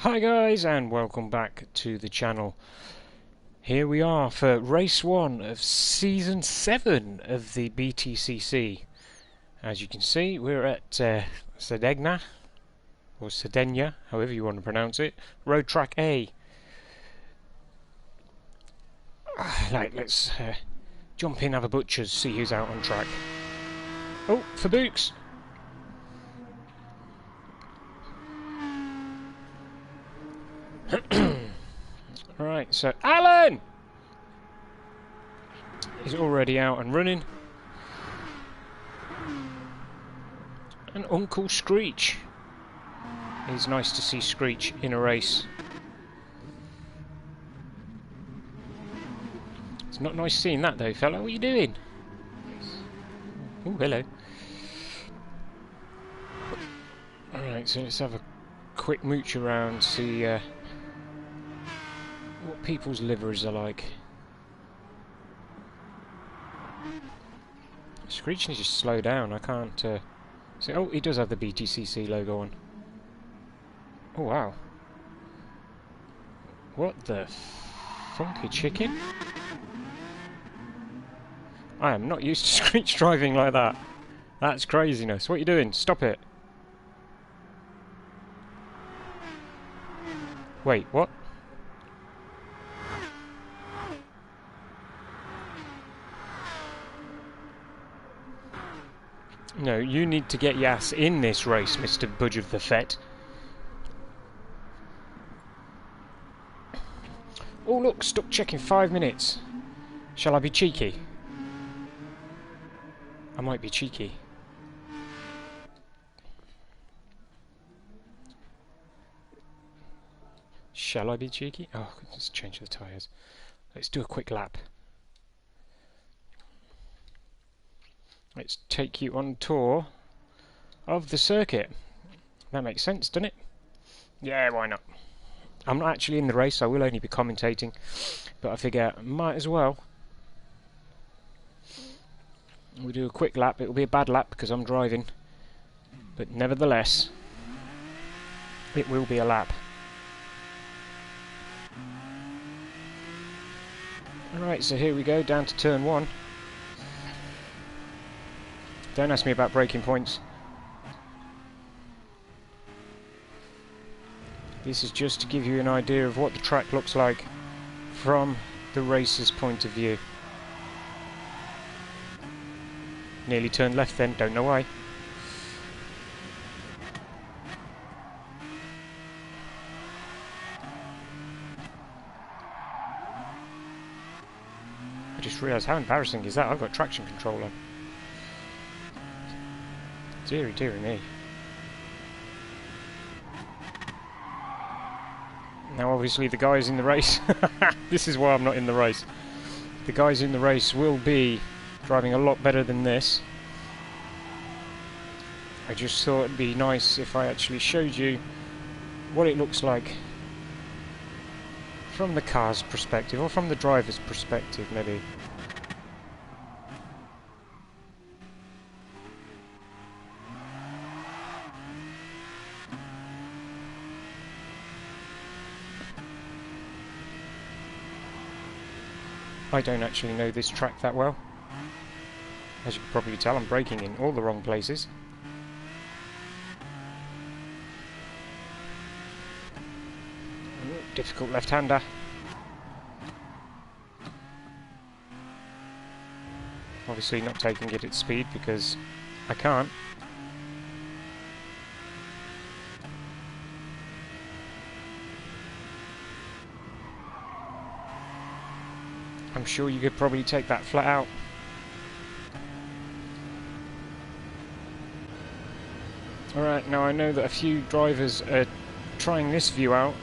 Hi guys, and welcome back to the channel. Here we are for race 1 of season 7 of the BTCC. As you can see, we're at Cedegna, or Cedenya, however you want to pronounce it, road track A. Right, let's jump in, have a butcher's, see who's out on track. Oh, for Books! Right, so Alan is already out and running. And Uncle Screech. It's nice to see Screech in a race. It's not nice seeing that though, fella. What are you doing? Oh, hello. Alright, so let's have a quick mooch around, see what people's liveries are like. Screech needs to slow down, I can't see. Oh, he does have the BTCC logo on. Oh wow. What the funky chicken? I am not used to Screech driving like that. That's craziness. What are you doing? Stop it. Wait, what? No, you need to get your ass in this race, Mr. Budge of the Fett. Oh look, stuck checking 5 minutes. Shall I be cheeky? I might be cheeky. Shall I be cheeky? Oh, let's change the tyres. Let's do a quick lap. Let's take you on tour of the circuit. That makes sense, doesn't it? Yeah, why not? I'm not actually in the race, I will only be commentating, but I figure might as well. We'll do a quick lap. It'll be a bad lap because I'm driving, but nevertheless, it will be a lap. Alright, so here we go, down to turn 1. Don't ask me about braking points. This is just to give you an idea of what the track looks like from the racer's point of view. Nearly turned left then, don't know why. I just realised how embarrassing is that. I've got traction control on. Deary, deary me. Now obviously the guys in the race, this is why I'm not in the race. The guys in the race will be driving a lot better than this. I just thought it'd be nice if I actually showed you what it looks like from the car's perspective, or from the driver's perspective maybe. I don't actually know this track that well. As you can probably tell, I'm braking in all the wrong places. Ooh, difficult left-hander. Obviously not taking it at speed because I can't. I'm sure you could probably take that flat out. Alright, now I know that a few drivers are trying this view out,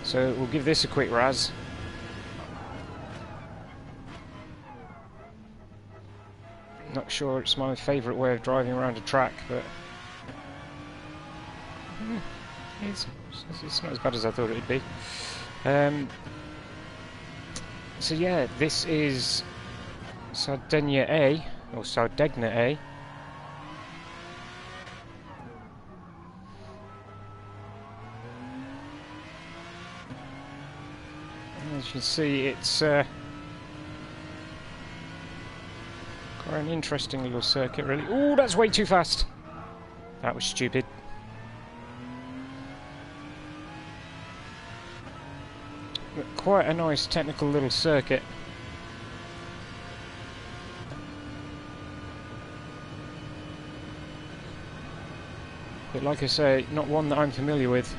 so we'll give this a quick razz. Not sure it's my favourite way of driving around a track, but it's not as bad as I thought it would be. So yeah, this is Cedegna A, or Cedegna A. As you can see, it's quite an interesting little circuit, really. Oh, that's way too fast! That was stupid. But quite a nice technical little circuit. But like I say, not one that I'm familiar with.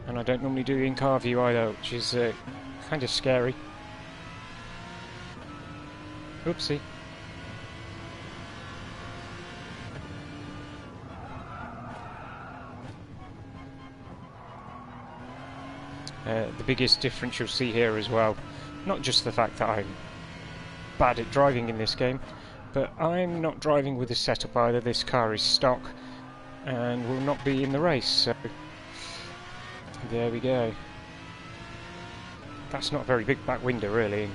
And I don't normally do in-car view either, which is kind of scary. Oopsie. The biggest difference you'll see here as well, not just the fact that I'm bad at driving in this game, but I'm not driving with a setup either. This car is stock and will not be in the race, so there we go. That's not a very big back window really, and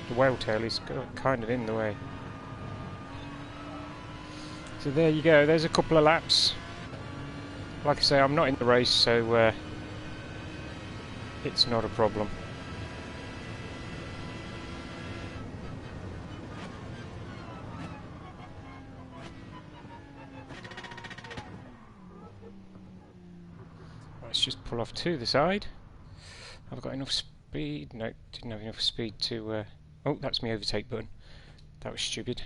the whale tail is kind of in the way. So there you go, there's a couple of laps. Like I say, I'm not in the race, so it's not a problem. Let's just pull off to the side. Have I got enough speed? No, didn't have enough speed to... Oh, that's my overtake button. That was stupid.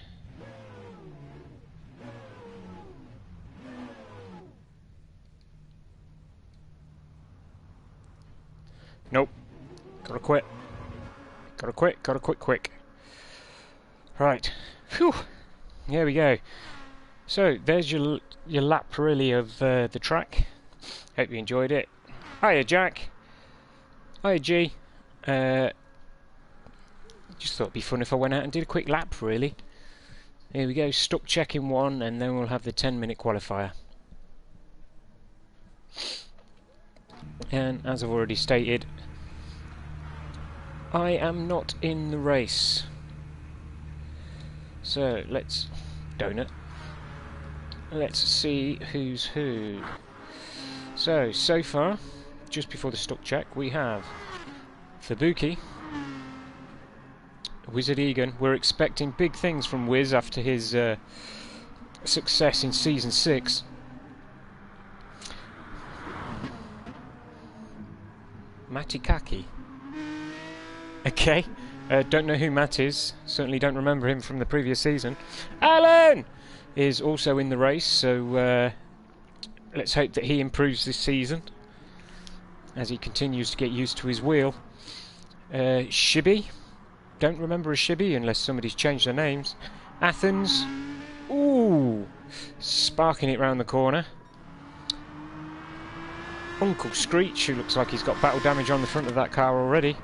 Nope. Gotta quit. Gotta quit. Gotta quit quick. Right. Phew. Here we go. So, there's your lap really of the track. Hope you enjoyed it. Hiya Jack. Hiya G. Just thought it'd be fun if I went out and did a quick lap really. Here we go, stuck checking one, and then we'll have the 10-minute qualifier. And as I've already stated, I am not in the race. So let's see who's who. So far, just before the stock check, we have Fabuki, Wizard Egan. We're expecting big things from Wiz after his success in Season 6. Matikaki. Okay, don't know who Matt is. Certainly don't remember him from the previous season. Alan is also in the race, so let's hope that he improves this season as he continues to get used to his wheel. Shibby. Don't remember a Shibby unless somebody's changed their names. Athens. Ooh, sparking it round the corner. Uncle Screech, who looks like he's got battle damage on the front of that car already.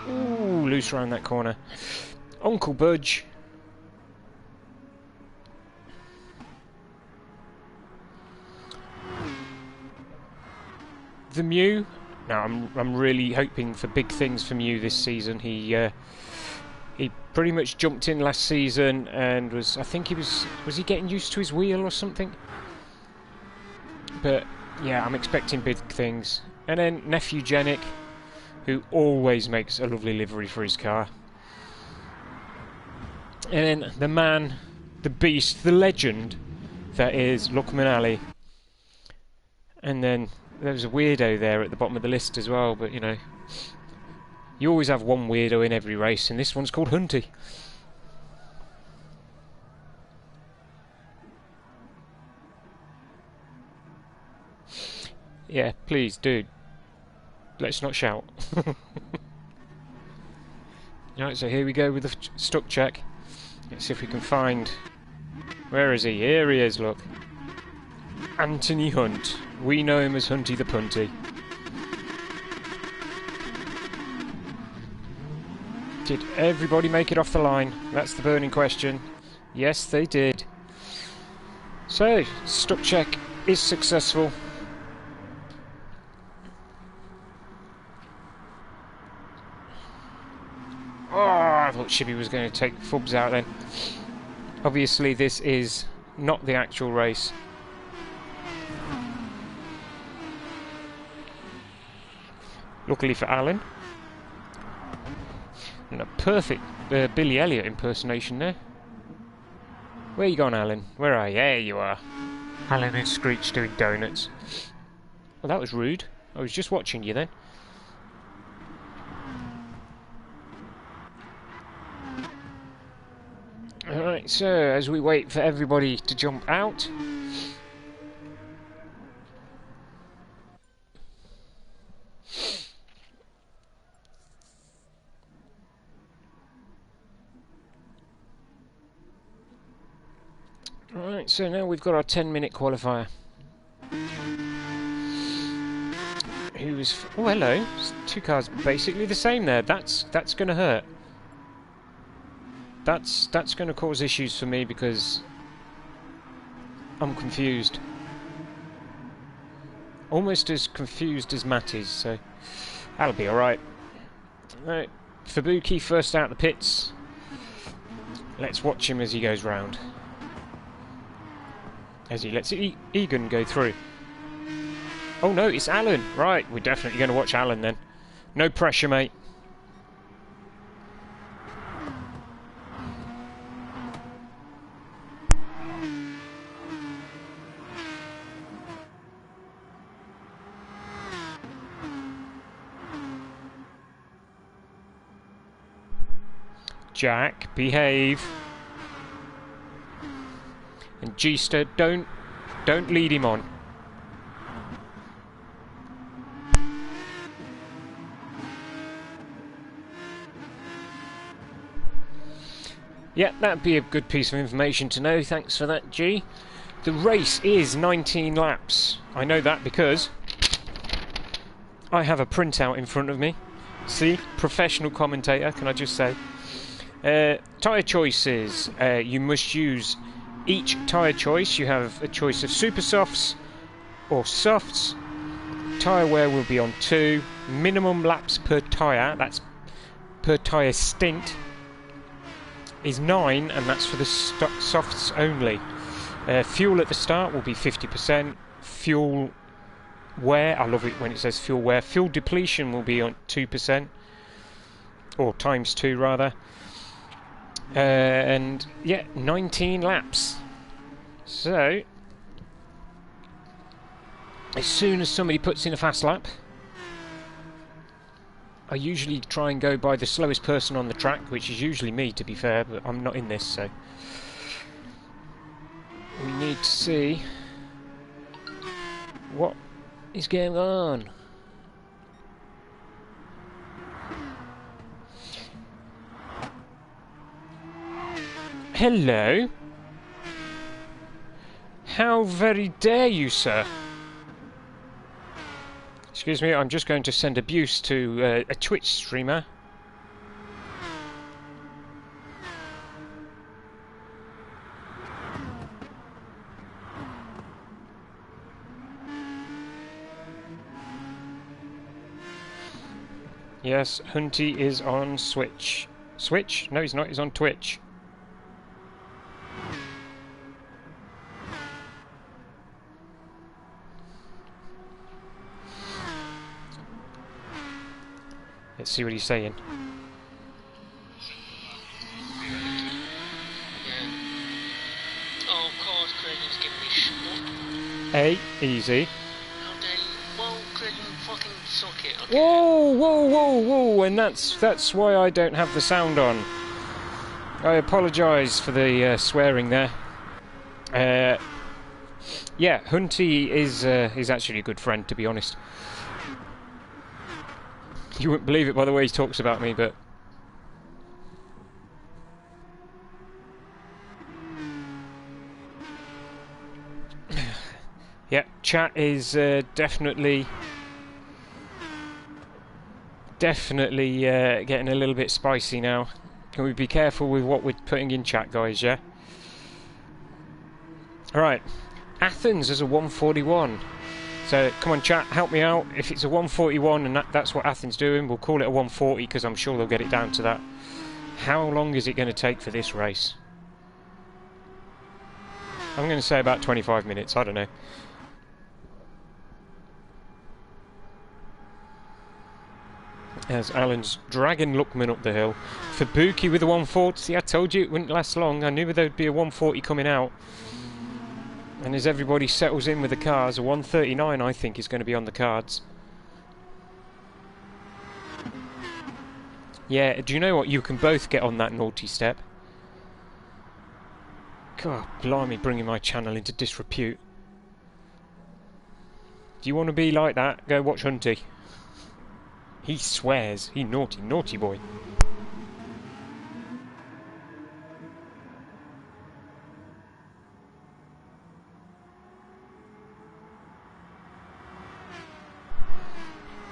Ooh, loose around that corner. Uncle Budge. The Mew. Now I'm really hoping for big things from Mew this season. He pretty much jumped in last season and was he getting used to his wheel or something? But yeah, I'm expecting big things. And then Nephew Genic, who always makes a lovely livery for his car. And then the man, the beast, the legend that is Luqman Ali. And then there's a weirdo there at the bottom of the list as well, but you know, you always have one weirdo in every race, and this one's called Hunty. Yeah, please, dude. Let's not shout. Right, so here we go with the stock check. Let's see if we can find... Where is he? Here he is, look. Anthony Hunt. We know him as Hunty the Punty. Did everybody make it off the line? That's the burning question. Yes, they did. So, stock check is successful. Oh, I thought Shibby was going to take Fubs out then. Obviously, this is not the actual race. Luckily for Alan. And a perfect Billy Elliot impersonation there. Where you gone, Alan? Where are you? There you are. Alan and Screech doing donuts. Well, that was rude. I was just watching you then. Alright, so as we wait for everybody to jump out. Alright, so now we've got our 10-minute qualifier. Oh, hello. Two cars basically the same there. That's going to hurt. That's going to cause issues for me because I'm confused. Almost as confused as Matt is, so that'll be alright. Right, Fabuki first out the pits. Let's watch him as he goes round. As he lets Egan go through. Oh no, it's Alan! Right, we're definitely going to watch Alan then. No pressure, mate. Jack, behave. And G-Ster, don't lead him on. Yeah, that'd be a good piece of information to know. Thanks for that, G. The race is 19 laps. I know that because I have a printout in front of me. See? Professional commentator, can I just say. Tyre choices. You must use each tyre choice. You have a choice of super softs or softs. Tyre wear will be on 2. Minimum laps per tyre, that's per tyre stint, is 9, and that's for the softs only. Fuel at the start will be 50%. Fuel wear, I love it when it says fuel wear. Fuel depletion will be on 2%, or times 2 rather. And yeah, 19 laps. So as soon as somebody puts in a fast lap, I usually try and go by the slowest person on the track, which is usually me, to be fair, but I'm not in this, so we need to see what is going on. Hello? How very dare you, sir? Excuse me, I'm just going to send abuse to a Twitch streamer. Yes, Hunty is on Switch. Switch? No, he's not, he's on Twitch. Let's see what he's saying. Oh, of course, Craig's giving me shit. Hey, easy. How dare you? Well, Craig, you fucking suck it, okay? Whoa, whoa, whoa, whoa! And that's why I don't have the sound on. I apologise for the swearing there. Yeah, Hunty is actually a good friend, to be honest. You wouldn't believe it by the way he talks about me, but yeah, chat is definitely getting a little bit spicy now. Can we be careful with what we're putting in chat, guys, yeah? Alright, Athens is a 141. So, come on chat, help me out. If it's a 141 and that's what Athens doing, we'll call it a 140 because I'm sure they'll get it down to that. How long is it going to take for this race? I'm going to say about 25 minutes, I don't know. As Alan's dragging Lookman up the hill. Fubuki with a 140. See, I told you it wouldn't last long. I knew there'd be a 140 coming out. And as everybody settles in with the cars, a 139 I think is going to be on the cards. Yeah, do you know what? You can both get on that naughty step. God, blimey, bringing my channel into disrepute. Do you want to be like that? Go watch Hunty. He swears. He naughty, naughty boy.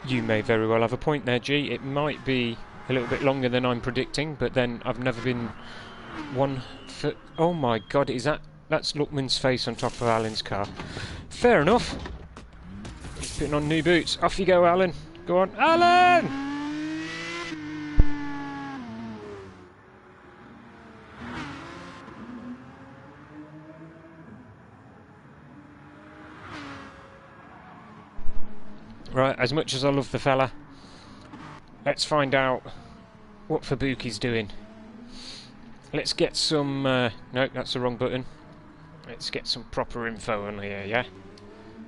You may very well have a point there, G. It might be a little bit longer than I'm predicting, but then I've never been one for... Oh my god, is that... That's Lookman's face on top of Alan's car. Fair enough. He's putting on new boots. Off you go, Alan. Go on. Alan! Right, as much as I love the fella, let's find out what Fubuki's doing. Let's get some... no, that's the wrong button. Let's get some proper info on here, yeah?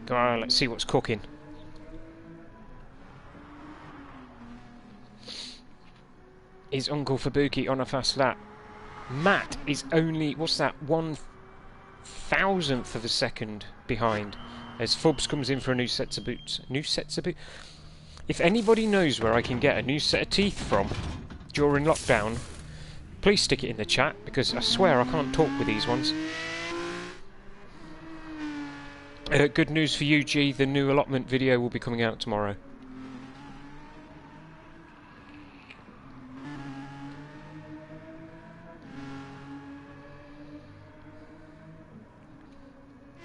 Go on, let's see what's cooking. Is Uncle Fubuki on a fast lap? Matt is only, what's that, 1,000th of a second behind. As Fubs comes in for a new set of boots. New sets of boots? If anybody knows where I can get a new set of teeth from during lockdown, please stick it in the chat, because I swear I can't talk with these ones. Good news for you, G, the new allotment video will be coming out tomorrow.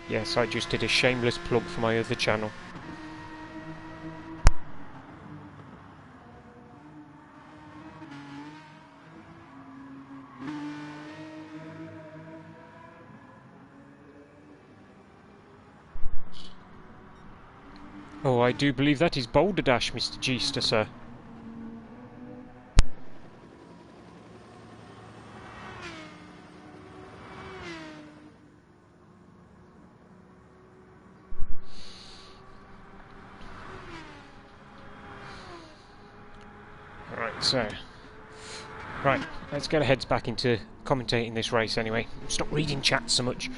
Yes, I just did a shameless plug for my other channel. Oh, I do believe that is Boulder Dash, Mr. Geester, sir. So, right, let's get our heads back into commentating this race anyway. Stop reading chat so much.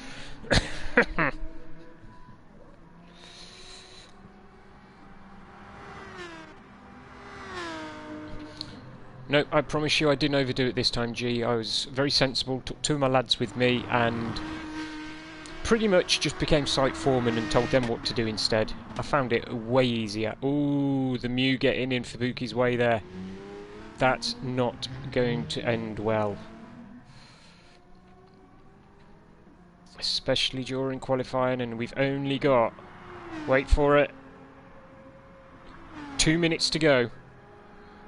No, I promise you I didn't overdo it this time, G. I was very sensible, took two of my lads with me and pretty much just became site foreman and told them what to do instead. I found it way easier. Ooh, the Mew getting in Fubuki's way there. That's not going to end well. Especially during qualifying, and we've only got, wait for it, 2 minutes to go.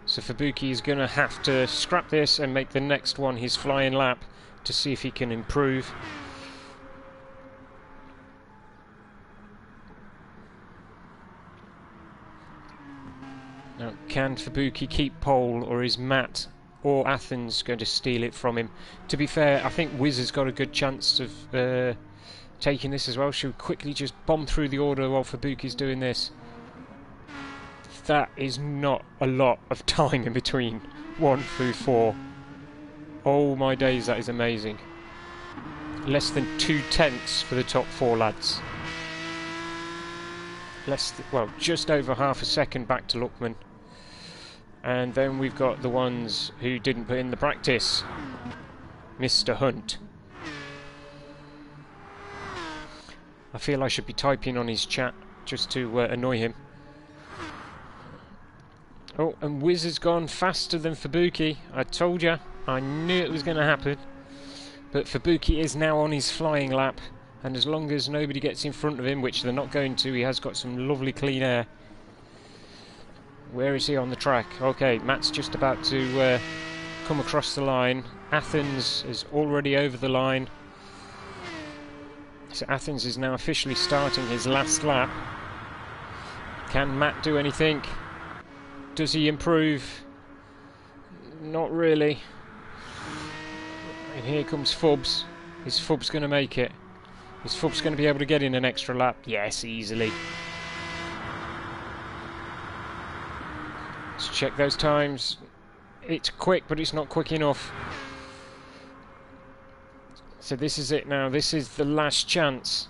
So Fubuki is going to have to scrap this and make the next one his flying lap to see if he can improve. Now, can Fubuki keep pole, or is Matt or Athens going to steal it from him? To be fair, I think Wiz has got a good chance of taking this as well. She'll quickly just bomb through the order while Fubuki's doing this. That is not a lot of time in between 1 through 4. Oh my days, that is amazing. Less than 2/10 for the top 4 lads. Well, just over half a second back to Lookman. And then we've got the ones who didn't put in the practice. Mr. Hunt. I feel I should be typing on his chat just to annoy him. Oh, and Wiz has gone faster than Fubuki. I told ya. I knew it was going to happen. But Fubuki is now on his flying lap. And as long as nobody gets in front of him, which they're not going to, he has got some lovely clean air. Where is he on the track? Okay, Matt's just about to come across the line. Athens is already over the line. So Athens is now officially starting his last lap. Can Matt do anything? Does he improve? Not really. And here comes Fubs. Is Fubs going to make it? Is Fubs going to be able to get in an extra lap? Yes, easily. Let's check those times. It's quick, but it's not quick enough. So this is it now. This is the last chance.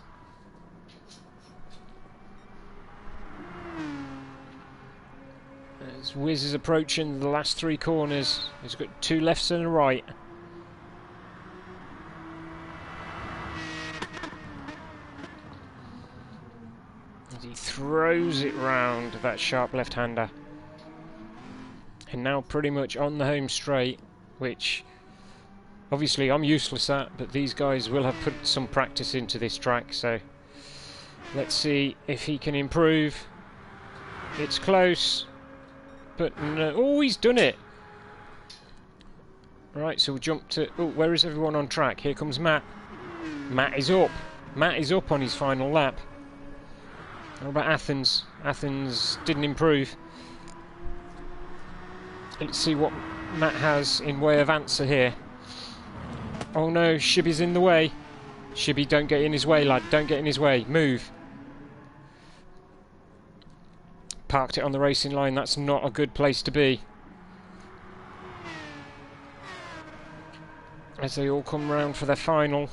As Wiz is approaching the last 3 corners, he's got 2 lefts and a right. As he throws it round, that sharp left-hander. And now pretty much on the home straight, which obviously I'm useless at, but these guys will have put some practice into this track, so let's see if he can improve. It's close, but no. Oh, he's done it! Right, so we'll jump to... Oh, where is everyone on track? Here comes Matt. Matt is up. Matt is up on his final lap. How about Athens? Athens didn't improve. Let's see what Matt has in way of answer here. Oh no, Shibby's in the way. Shibby, don't get in his way, lad. Don't get in his way. Move. Parked it on the racing line. That's not a good place to be. As they all come round for their final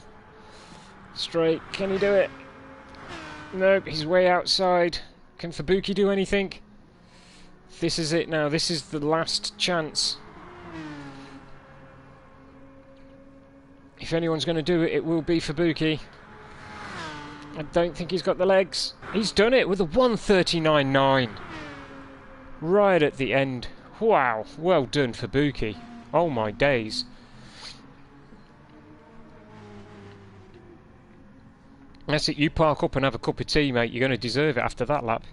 straight. Can he do it? Nope, he's way outside. Can Fabuki do anything? This is it now. This is the last chance. If anyone's going to do it, it will be Fabuki. I don't think he's got the legs. He's done it with a 1:39.9. Right at the end. Wow. Well done, Fabuki. Oh my days. That's it. You park up and have a cup of tea, mate. You're going to deserve it after that lap.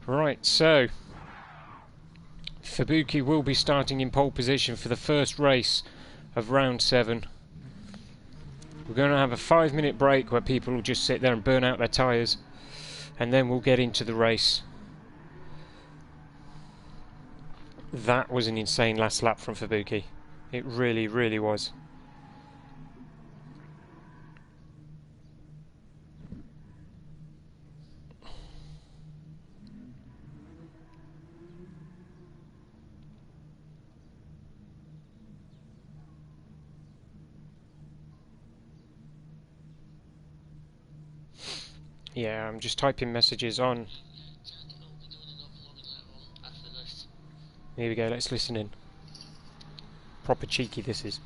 Right, so Fabuki will be starting in pole position for the first race of round 7. We're going to have a 5-minute break where people will just sit there and burn out their tyres, and then we'll get into the race. That was an insane last lap from Fabuki. It really, really was. Yeah, I'm just typing messages on. Here we go, let's listen in. Proper cheeky this is.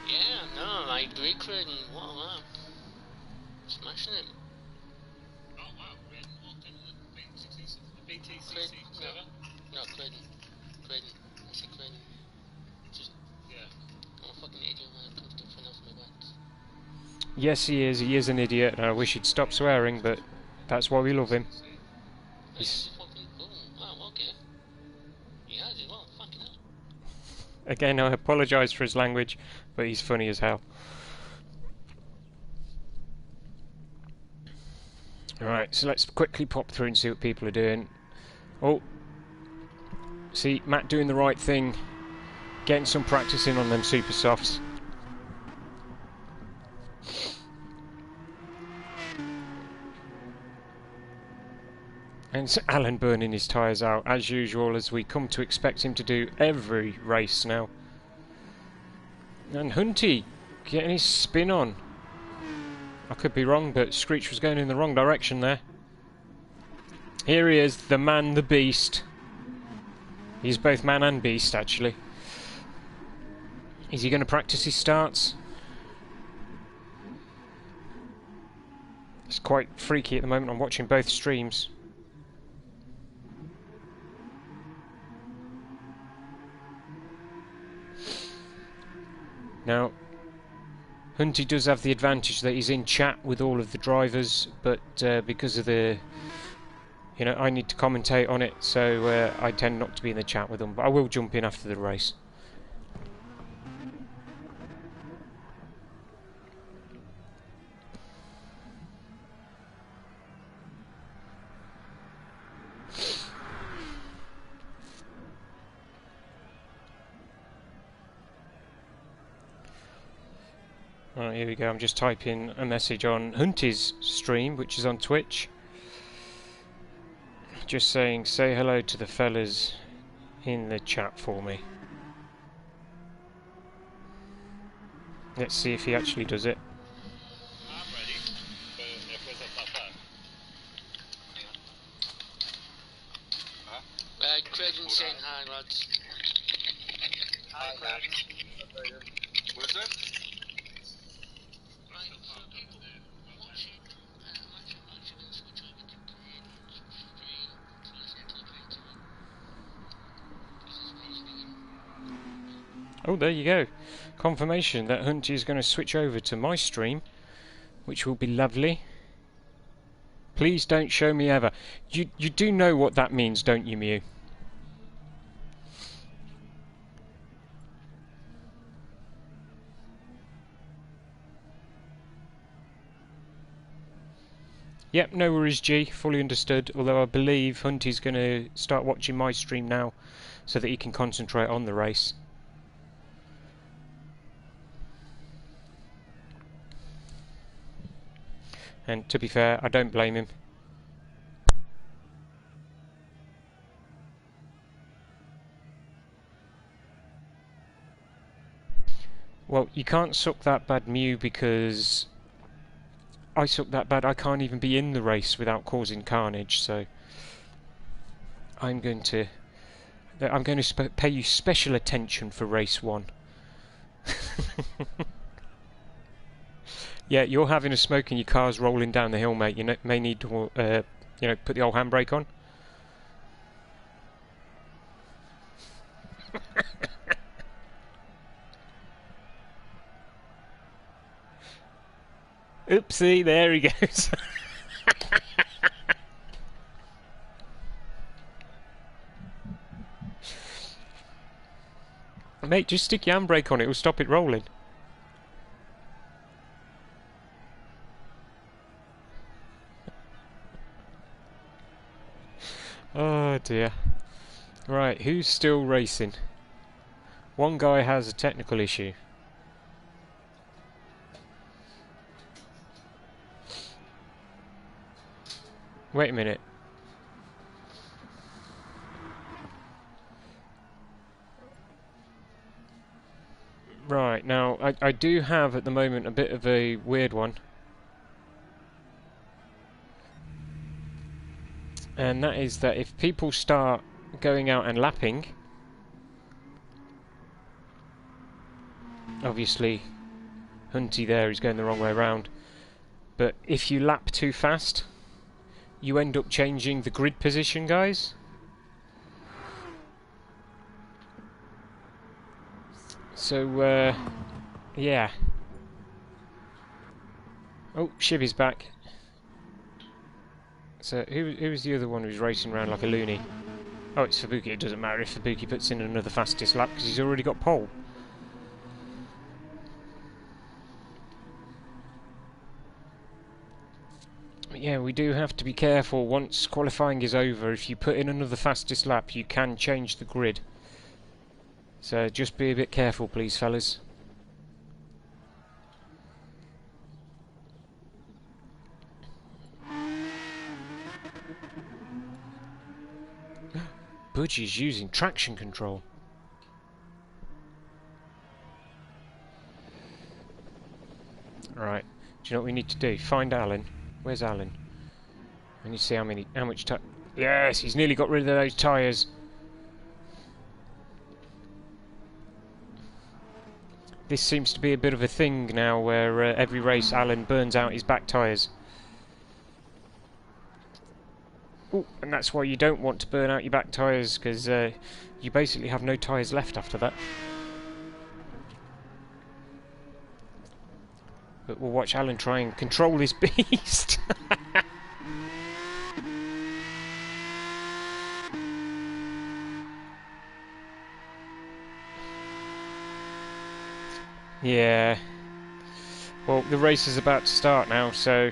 Yeah, no, like brake riding, what a lap. Smashing it. Oh wow, we hadn't walked into the BTCC server? No, Credden. I said Credden. Just, Yeah. I'm a fucking idiot when it comes to front off my back. Yes, he is an idiot, and I wish he'd stop swearing, but that's why we love him. He's fucking cool. Wow, okay. He has it, well, fucking hell. Again, I apologise for his language, but he's funny as hell. Alright, so let's quickly pop through and see what people are doing. Oh, see, Matt doing the right thing, getting some practice in on them super softs. And Alan burning his tyres out, as usual, as we come to expect him to do every race now. And Hunty getting his spin on. I could be wrong, but Screech was going in the wrong direction there. Here he is, the man, the beast. He's both man and beast, actually. Is he going to practice his starts? It's quite freaky at the moment. I'm watching both streams. Now, Hunty does have the advantage that he's in chat with all of the drivers, but because of the, I need to commentate on it, so I tend not to be in the chat with them, but I will jump in after the race. Right, here we go. I'm just typing a message on Hunty's stream, which is on Twitch. Just saying, say hello to the fellas in the chat for me. Let's see if he actually does it. I'm ready. If it's a papa. Craig saying hi, lads. Hi, Craig. What's it? Right, for people watching, actually gonna switch over to green stream to listen to the commentary. This is me speaking. Oh, there you go. Confirmation that Hunty is going to switch over to my stream, which will be lovely. Please don't show me ever. You do know what that means, don't you, Mew? Yep, no worries, G. Fully understood. Although I believe Hunty's going to start watching my stream now so that he can concentrate on the race. And to be fair, I don't blame him. Well, you can't suck that bad, Mew, because I suck that bad. I can't even be in the race without causing carnage. So I'm going to pay you special attention for race 1. Yeah, you're having a smoke and your car's rolling down the hill, mate. You may need to, put the old handbrake on. Oopsie, there he goes. Mate, just stick your handbrake on it, it'll stop it rolling. Oh dear. Right, who's still racing? One guy has a technical issue. Wait a minute. Right, now, I do have at the moment a bit of a weird one. And that is that if people start going out and lapping, obviously Hunty there is going the wrong way around, but if you lap too fast, you end up changing the grid position, guys. So, yeah. Oh, Shibby's back. So, who was the other one who's racing around like a loony? Oh, it's Fabuki. It doesn't matter if Fabuki puts in another fastest lap because he's already got pole. But yeah, we do have to be careful once qualifying is over. If you put in another fastest lap, you can change the grid. So just be a bit careful, please, fellas. Budgie's using traction control. Right. Do you know what we need to do? Find Alan. Where's Alan? I need to see how much time. Yes, he's nearly got rid of those tyres. This seems to be a bit of a thing now, where every race Alan burns out his back tyres. Ooh, and that's why you don't want to burn out your back tyres, because you basically have no tyres left after that. But we'll watch Alan try and control this beast. Yeah. Well, the race is about to start now, so...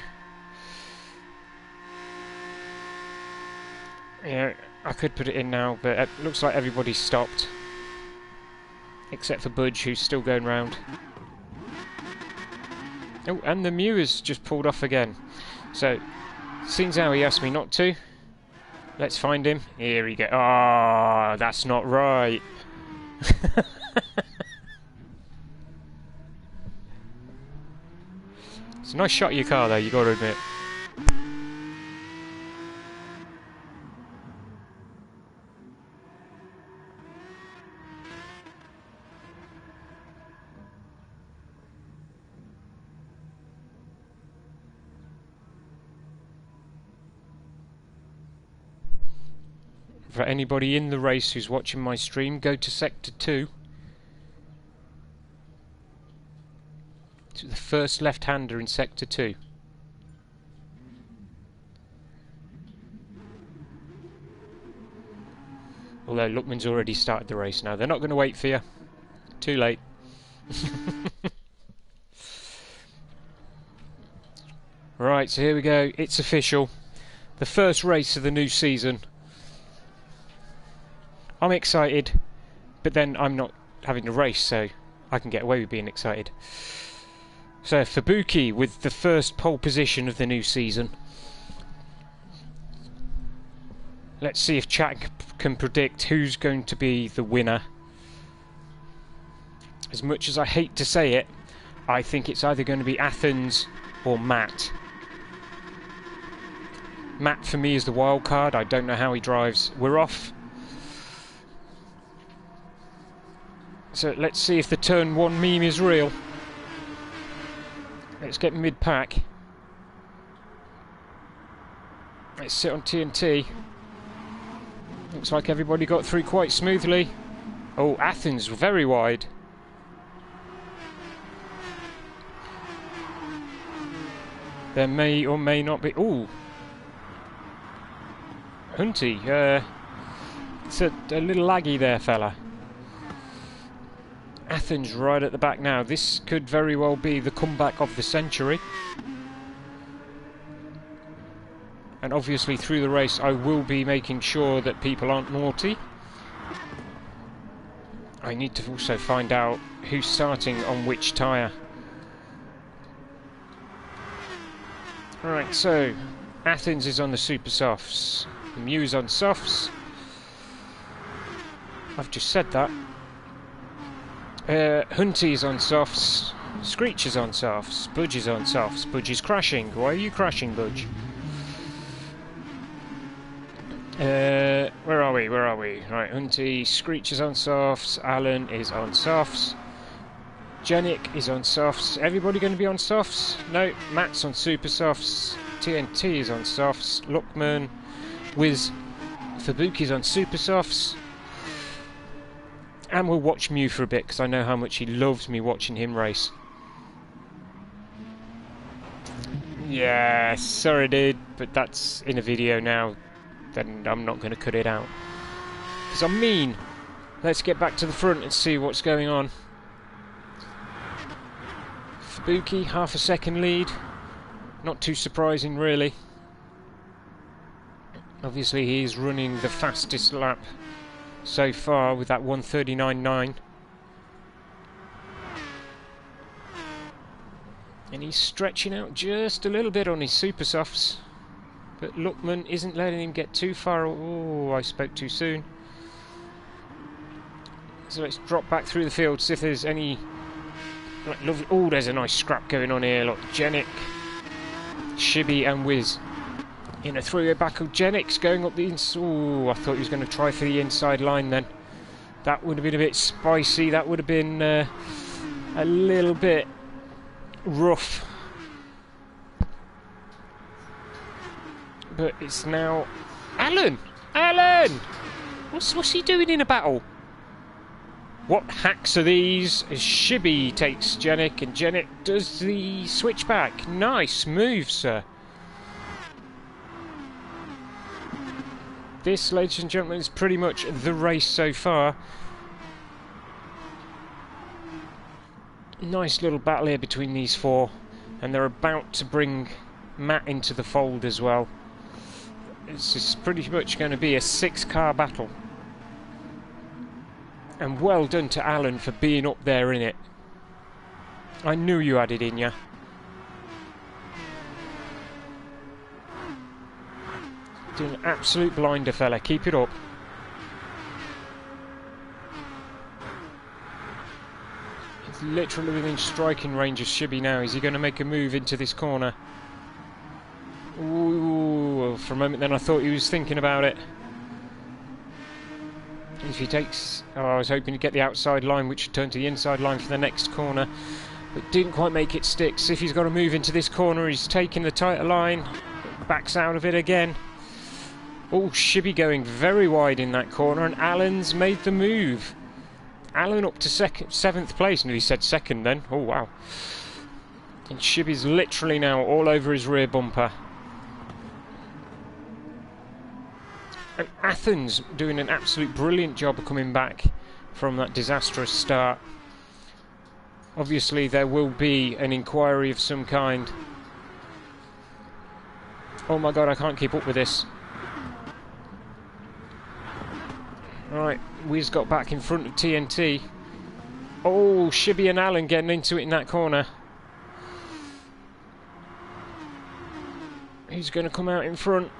Yeah, I could put it in now, but it looks like everybody's stopped. Except for Budge, who's still going round. Oh, and the Mew has just pulled off again. So, seems how he asked me not to. Let's find him. Here we go. Ah, that's not right. It's a nice shot of your car, though, you got to admit. For anybody in the race who's watching my stream, go to Sector 2. To the first left-hander in Sector 2. Although Luckman's already started the race now. They're not going to wait for you. Too late. Right, so here we go. It's official. The first race of the new season. I'm excited, but then I'm not having to race, so I can get away with being excited. So Fubuki with the first pole position of the new season. Let's see if chat can predict who's going to be the winner. As much as I hate to say it, I think it's either going to be Athens or Matt. Matt for me is the wild card. I don't know how he drives. We're off. So let's see if the turn 1 meme is real. Let's get mid-pack. Let's sit on TNT. Looks like everybody got through quite smoothly. Oh, Athens, very wide. There may or may not be... Ooh. Hunty, it's a little laggy there, fella. Athens right at the back now. This could very well be the comeback of the century. And obviously through the race I will be making sure that people aren't naughty. I need to also find out who's starting on which tyre. Alright, so Athens is on the super softs. Mew's on softs. I've just said that. Hunty's on softs. Screech is on softs. Budge is on softs. Budge is crashing. Why are you crashing, Budge? Where are we? Where are we? Right, Hunty, Screech is on softs. Alan is on softs. Jenik is on softs. Everybody going to be on softs? No, Matt's on super softs. TNT is on softs. Luckman, Wiz, Fubuki's on super softs. And we'll watch Mew for a bit, because I know how much he loves me watching him race. Yeah, sorry dude, but that's in a video now. Then I'm not going to cut it out. Because I'm mean. Let's get back to the front and see what's going on. Fubuki, half a second lead. Not too surprising, really. Obviously, he's running the fastest lap so far with that 1:39.9. And he's stretching out just a little bit on his super softs. But Luckman isn't letting him get too far. Oh, I spoke too soon. So let's drop back through the field, see if there's any... Like, lovely. Oh, there's a nice scrap going on here. Look, Jenik, Shibby and Wiz. In a three-way battle, Jenik's going up the inside. Oh, I thought he was going to try for the inside line then. That would have been a bit spicy. That would have been a little bit rough. But it's now... Alan! Alan! What's he doing in a battle? What hacks are these? As Shibby takes Jenik, and Jenik does the switchback. Nice move, sir. This, ladies and gentlemen, is pretty much the race so far. Nice little battle here between these four, and they're about to bring Matt into the fold as well. This is pretty much going to be a 6-car battle. And well done to Alan for being up there in it. I knew you had it in ya. Doing an absolute blinder, fella. Keep it up. He's literally within striking range of Shibby now. Is he going to make a move into this corner? Ooh, for a moment then I thought he was thinking about it. If he takes... Oh, I was hoping to get the outside line, which would turn to the inside line for the next corner. But didn't quite make it stick. So if he's got to move into this corner, he's taking the tighter line. Backs out of it again. Oh, Shibby going very wide in that corner, and Alan's made the move. Alan up to 7th place. No, he said second then. Oh, wow. And Shibby's literally now all over his rear bumper. And Athens doing an absolute brilliant job of coming back from that disastrous start. Obviously there will be an inquiry of some kind. Oh my god, I can't keep up with this. Right, Wiz got back in front of TNT. Oh, Shibby and Alan getting into it in that corner. Who's going to come out in front?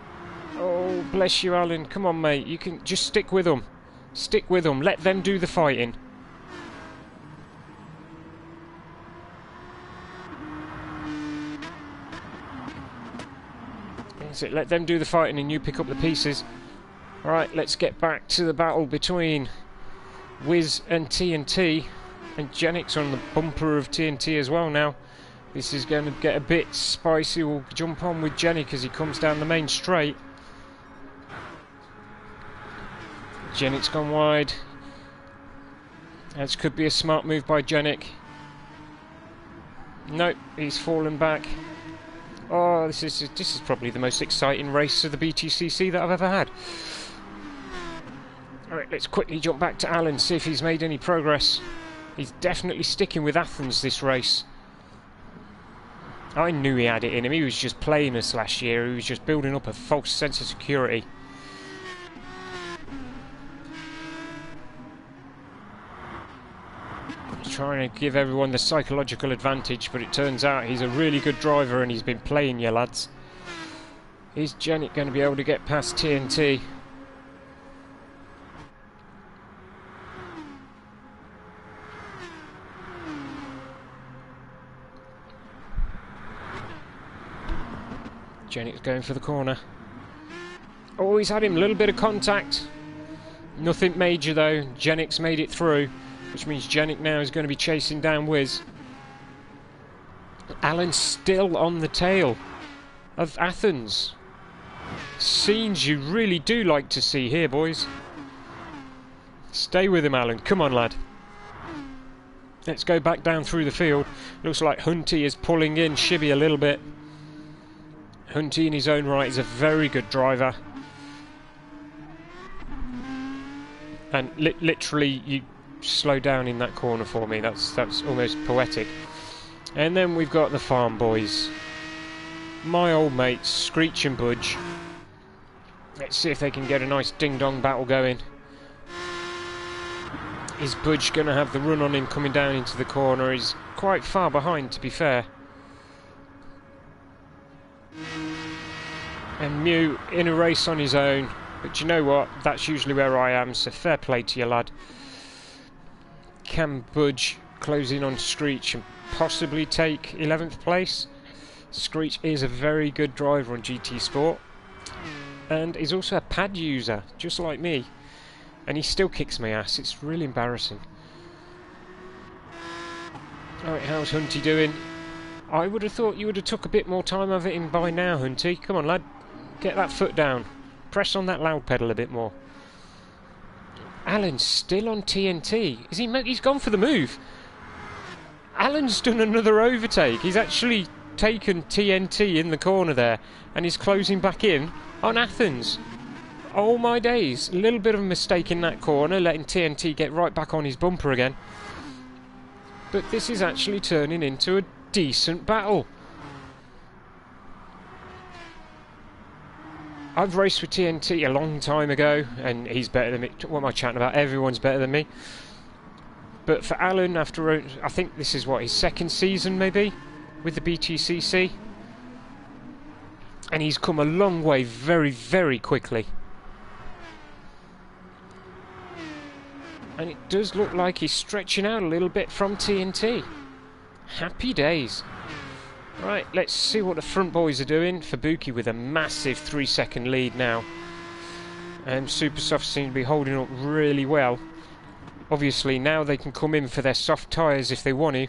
Oh, bless you, Alan. Come on, mate. You can just stick with them. Stick with them. Let them do the fighting. That's it. Let them do the fighting and you pick up the pieces. Alright, let's get back to the battle between Wiz and TNT. And Jenik's on the bumper of TNT as well now. This is going to get a bit spicy. We'll jump on with Jenik as he comes down the main straight. Jenik's gone wide. That could be a smart move by Jenik. Nope, he's fallen back. Oh, this is probably the most exciting race of the BTCC that I've ever had. Alright, let's quickly jump back to Alan, see if he's made any progress. He's definitely sticking with Athens this race. I knew he had it in him. He was just playing us last year. He was just building up a false sense of security. He's trying to give everyone the psychological advantage, but it turns out he's a really good driver and he's been playing you, lads. Is Jenik going to be able to get past TNT? Jenik's going for the corner. Oh, he's had him a little bit of contact. Nothing major though. Jenik's made it through, which means Jenik now is going to be chasing down Wiz. Alan's still on the tail of Athens. Scenes you really do like to see here, boys. Stay with him, Alan. Come on, lad. Let's go back down through the field. Looks like Hunty is pulling in Shibby a little bit. Hunty in his own right is a very good driver. And literally, you slow down in that corner for me. That's almost poetic. And then we've got the farm boys. My old mates, Screech and Budge. Let's see if they can get a nice ding-dong battle going. Is Budge going to have the run on him coming down into the corner? He's quite far behind, to be fair. And Mew in a race on his own. But you know what? That's usually where I am, so fair play to you, lad. Can Budge close in on Screech and possibly take 11th place? Screech is a very good driver on GT Sport. And he's also a pad user, just like me. And he still kicks my ass. It's really embarrassing. Alright, how's Hunty doing? I would have thought you would have took a bit more time of it in by now, Hunty. Come on, lad. Get that foot down. Press on that loud pedal a bit more. Alan's still on TNT. He's gone for the move. Alan's done another overtake. He's actually taken TNT in the corner there, and he's closing back in on Athens. Oh my days. A little bit of a mistake in that corner, letting TNT get right back on his bumper again. But this is actually turning into a decent battle. I've raced with TNT a long time ago, and he's better than me. What am I chatting about? Everyone's better than me. But for Alan, after I think this is what, his second season maybe with the BTCC, and he's come a long way very, very quickly. And it does look like he's stretching out a little bit from TNT. Happy days. Right, let's see what the front boys are doing. Fubuki with a massive 3-second lead now. And Supersoft seem to be holding up really well. Obviously now they can come in for their soft tyres if they want to.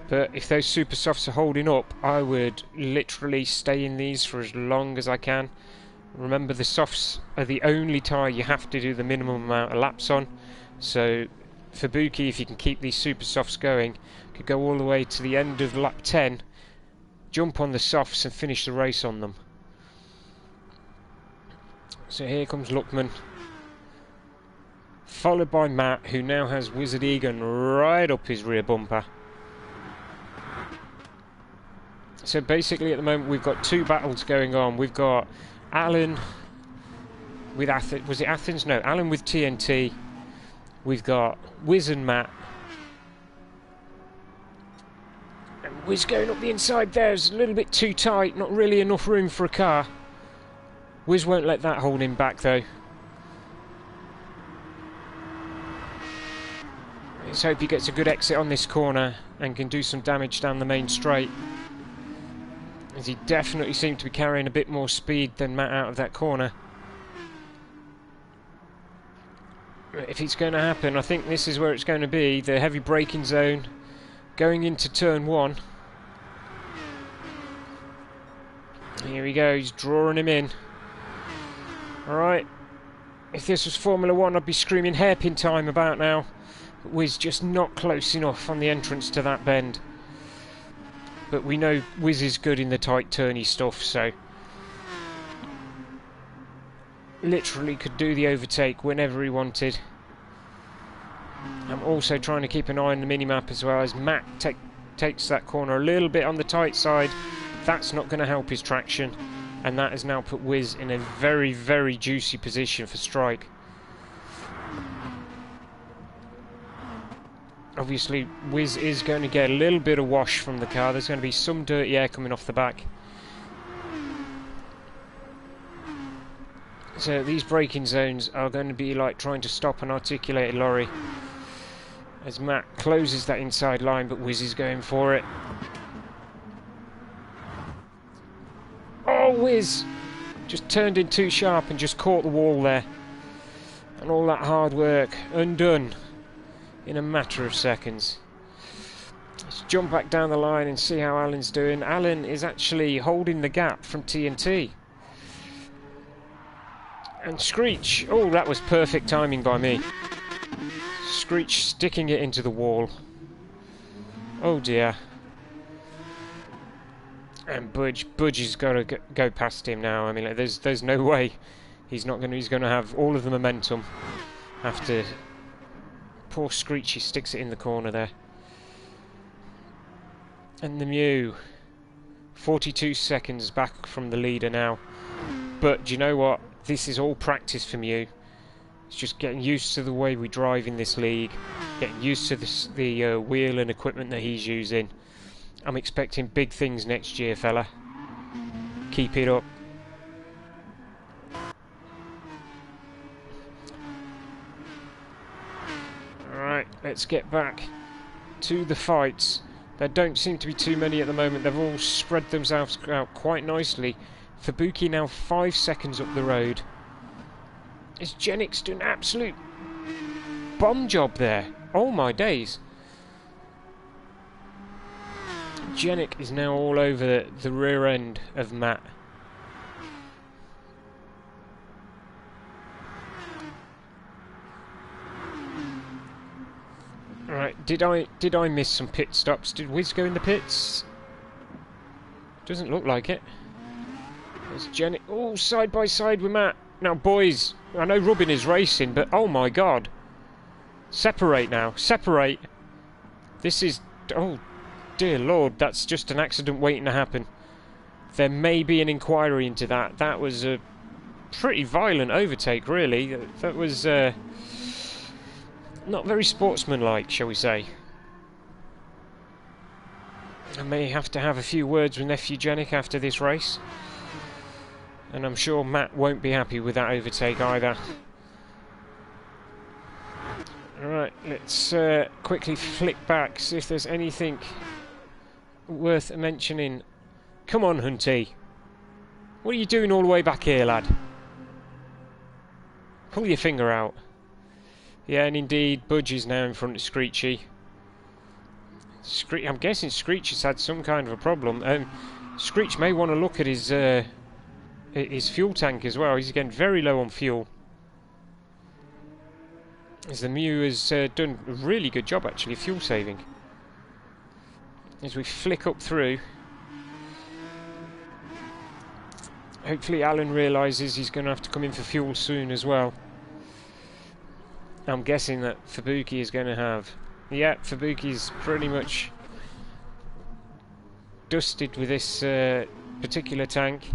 But if those Supersofts are holding up, I would literally stay in these for as long as I can. Remember, the softs are the only tyre you have to do the minimum amount of laps on. So Fubuki, if you can keep these super softs going, could go all the way to the end of lap 10, jump on the softs and finish the race on them. So here comes Luckman, followed by Matt, who now has Wizard Egan right up his rear bumper. So basically at the moment we've got two battles going on. We've got Alan with Athens, was it Athens? No, Alan with TNT. We've got Wiz and Matt. And Wiz going up the inside there is a little bit too tight, not really enough room for a car. Wiz won't let that hold him back though. Let's hope he gets a good exit on this corner and can do some damage down the main straight, as he definitely seemed to be carrying a bit more speed than Matt out of that corner. If it's going to happen, I think this is where it's going to be, the heavy braking zone going into turn 1. Here we go, he's drawing him in. Alright, if this was Formula 1 I'd be screaming hairpin time about now, but Wiz just not close enough on the entrance to that bend. But we know Wiz is good in the tight turny stuff, so literally could do the overtake whenever he wanted. I'm also trying to keep an eye on the minimap as well, as Matt takes that corner a little bit on the tight side. That's not going to help his traction, and that has now put Wiz in a very, very juicy position for strike. Obviously Wiz is going to get a little bit of wash from the car. There's going to be some dirty air coming off the back. So these braking zones are going to be like trying to stop an articulated lorry, as Matt closes that inside line, but Wiz is going for it. Oh, Wiz just turned in too sharp and just caught the wall there, and all that hard work undone in a matter of seconds. Let's jump back down the line and see how Alan's doing. Alan is actually holding the gap from TNT. And Screech, oh, that was perfect timing by me. Screech sticking it into the wall. Oh dear. And Budge has got to go past him now. I mean, like, there's no way he's going to have all of the momentum after poor Screechy sticks it in the corner there. And the Mew, 42 seconds back from the leader now. But do you know what? This is all practice for Mew. It's just getting used to the way we drive in this league, getting used to the wheel and equipment that he's using. I'm expecting big things next year, fella. Keep it up. Alright, let's get back to the fights. There don't seem to be too many at the moment. They've all spread themselves out quite nicely. Fubuki now 5 seconds up the road. Is Genix doing an absolute bomb job there? Oh my days. Genic is now all over the rear end of Matt. Did I miss some pit stops? Did Wiz go in the pits? Doesn't look like it. There's Jenny. Oh, side by side with Matt. Now, boys, I know Robin is racing, but oh my god. Separate now. Separate. This is... Oh, dear lord. That's just an accident waiting to happen. There may be an inquiry into that. That was a pretty violent overtake, really. That was not very sportsmanlike, shall we say. I may have to have a few words with Nephew Genic after this race. And I'm sure Matt won't be happy with that overtake either. Alright, let's quickly flick back, see if there's anything worth mentioning. Come on, Hunty. What are you doing all the way back here, lad? Pull your finger out. Yeah, and indeed, Budge is now in front of Screechy. I'm guessing Screech has had some kind of a problem. Screech may want to look at his fuel tank as well. He's getting very low on fuel. As the Mew has done a really good job, actually, fuel saving. As we flick up through, hopefully Alan realises he's going to have to come in for fuel soon as well. I'm guessing that Fubuki is going to have... Yeah, Fubuki's pretty much dusted with this particular tank.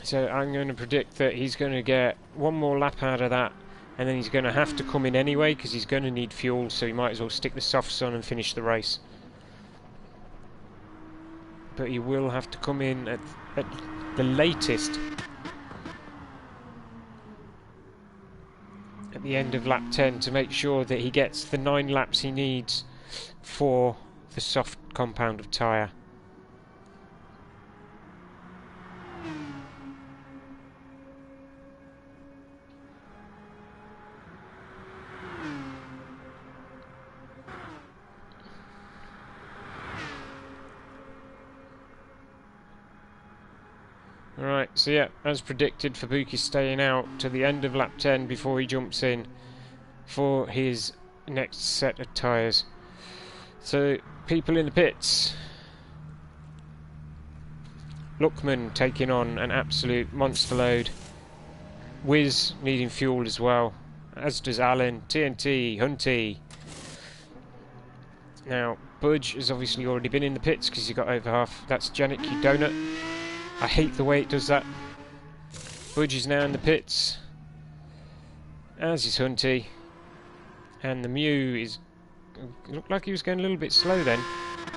So I'm going to predict that he's going to get one more lap out of that, and then he's going to have to come in anyway because he's going to need fuel, so he might as well stick the softs on and finish the race. But he will have to come in at the latest at the end of lap 10 to make sure that he gets the 9 laps he needs for the soft compound of tyre. Right, so yeah, as predicted, Fubuki's staying out to the end of lap 10 before he jumps in for his next set of tyres. So, people in the pits. Luckman taking on an absolute monster load. Wiz needing fuel as well, as does Alan, TNT, Hunty. Now, Budge has obviously already been in the pits because he got over half. That's Janet Donut. I hate the way it does that. Budge is now in the pits, as is Hunty, and the Mew is... looked like he was going a little bit slow then.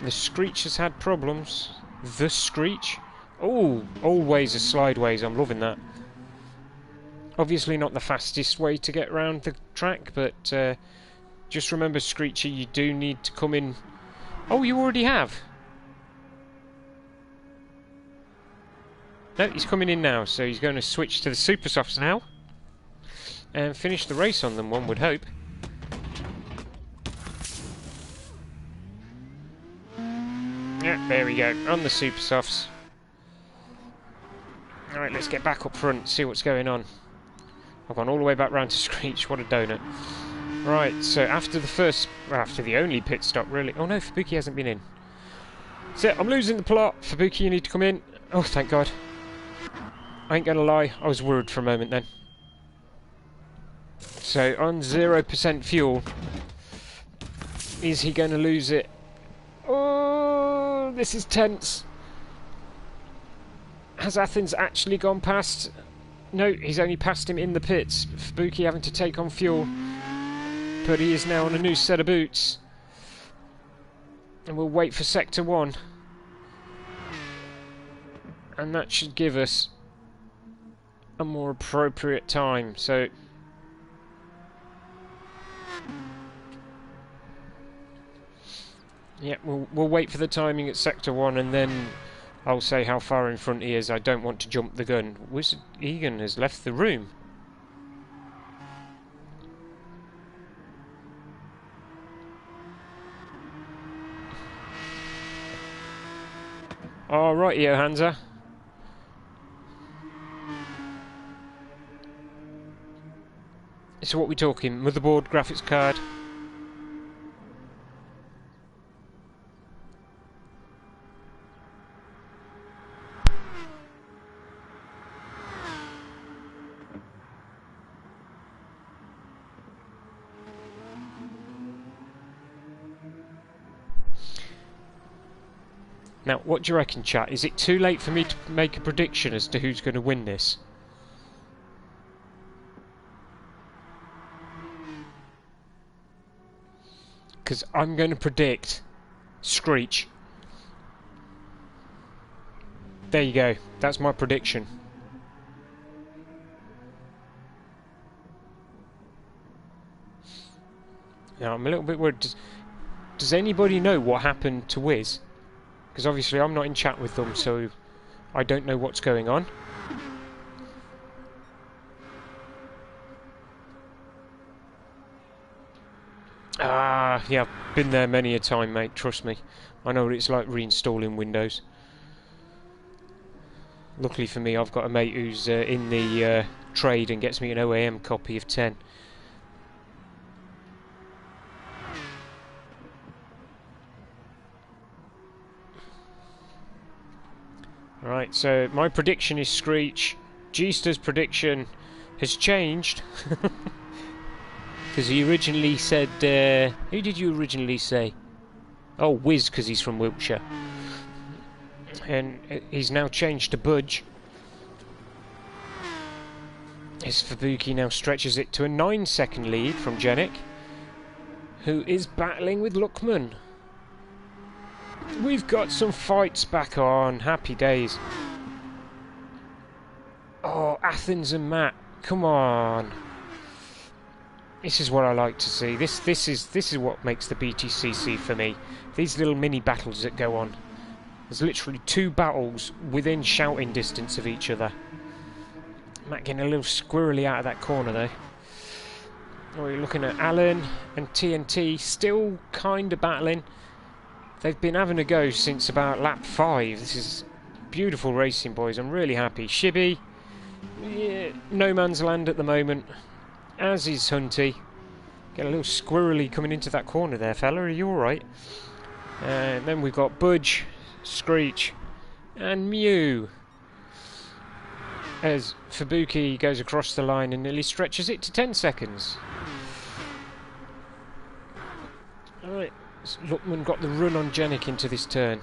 The Screech has had problems. The Screech? Oh, always a slideways, I'm loving that. Obviously not the fastest way to get around the track, but just remember, Screechy, you do need to come in... Oh, you already have? No, he's coming in now, so he's going to switch to the Super Softs now and finish the race on them, one would hope. Yeah, there we go, on the Super Softs. Alright, let's get back up front, see what's going on. I've gone all the way back round to Screech, what a donut. Right, so after the only pit stop, really. Oh no, Fubuki hasn't been in. So, I'm losing the plot. Fubuki, you need to come in. Oh, thank God. I ain't gonna lie, I was worried for a moment then. So, on 0% fuel, is he going to lose it? Oh, this is tense. Has Athens actually gone past? No, he's only passed him in the pits. Fubuki having to take on fuel. But he is now on a new set of boots. And we'll wait for Sector 1. And that should give us a more appropriate time. So yeah, we'll wait for the timing at Sector 1 and then I'll say how far in front he is. I don't want to jump the gun. Wizard Egan has left the room. Alright, Hansa. So what we talking? Motherboard, graphics card, Now, what do you reckon, chat? Is it too late for me to make a prediction as to who's going to win this? Because I'm going to predict Screech. There you go. That's my prediction. Now, I'm a little bit worried. Does anybody know what happened to Wiz? Because obviously I'm not in chat with them, so I don't know what's going on. Ah, yeah, I've been there many a time, mate, trust me. I know what it's like reinstalling Windows. Luckily for me, I've got a mate who's in the trade and gets me an OAM copy of 10. Right, so my prediction is Screech. Geester's prediction has changed. Because he originally said... who did you originally say? Oh, Wiz, because he's from Wiltshire. And he's now changed to Budge. His Fubuki now stretches it to a 9-second lead from Jenik, who is battling with Luckman. We've got some fights back on. Happy days. Oh, Athens and Matt. Come on. This is what I like to see. This is what makes the BTCC for me. These little mini battles that go on. There's literally 2 battles within shouting distance of each other. Matt getting a little squirrely out of that corner though. Oh, you're looking at Alan and TNT still kind of battling. They've been having a go since about lap 5. This is beautiful racing, boys. I'm really happy. Shibby, yeah, no man's land at the moment. As is Hunty. Get a little squirrely coming into that corner there, fella. Are you alright? And then we've got Budge, Screech, and Mew. As Fubuki goes across the line and nearly stretches it to 10 seconds. Alright. Luckman got the run on Jenik into this turn.